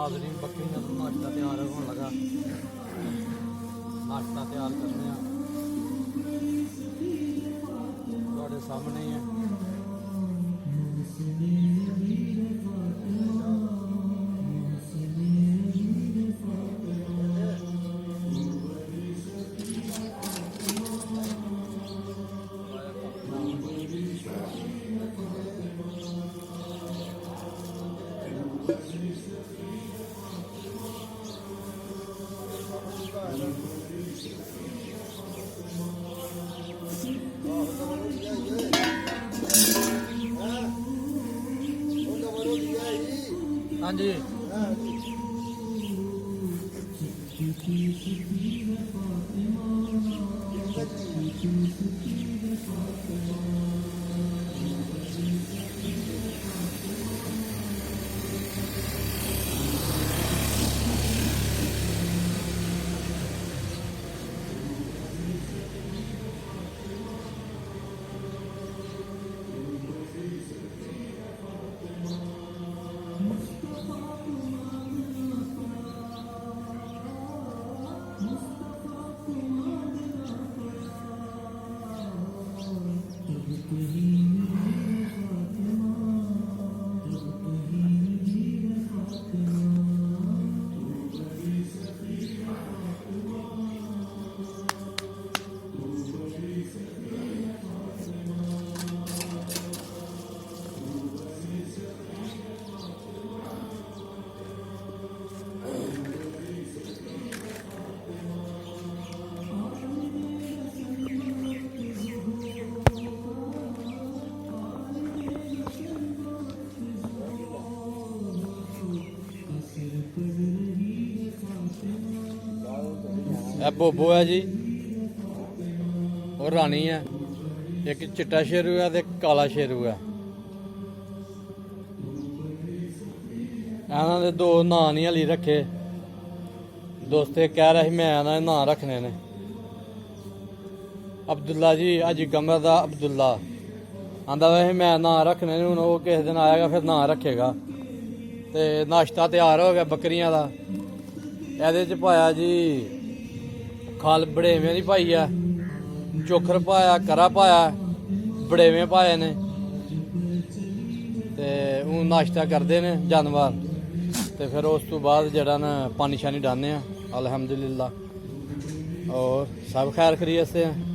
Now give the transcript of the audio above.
हाजरीन बकरियां तो नाश्ता तैयार होने लगा। नाश्ता तैयार करने थोड़े सामने ही है। हाँ जी बोबो है जी और रानी है। एक चिट्टा शेरू है ते काला शेरू है। इन्हों दे दो नां नहीं हली रखे। दोस्त कह रहा मैं इन्होंने नां रखने ने। अब्दुल्ला जी अज कमर दा अब्दुल्ला आंदा वैसे मैं नां रखने ने। हुण वो किस दिन आएगा फिर नां रखेगा। ते नाश्ता तैयार हो गया बकरियां दा। ਇਹਦੇ ਚ पाया जी खल बड़ेवें की पाई है, चोखर पाया, करा पाया, बड़ेवें पाए ने। ते हूँ नाश्ता करते ने जानवर। ते फिर उस तो बाद जरा ना पानी शानी डालने अल्हम्दुलिल्लाह। और सब खैर खरीत से हैं।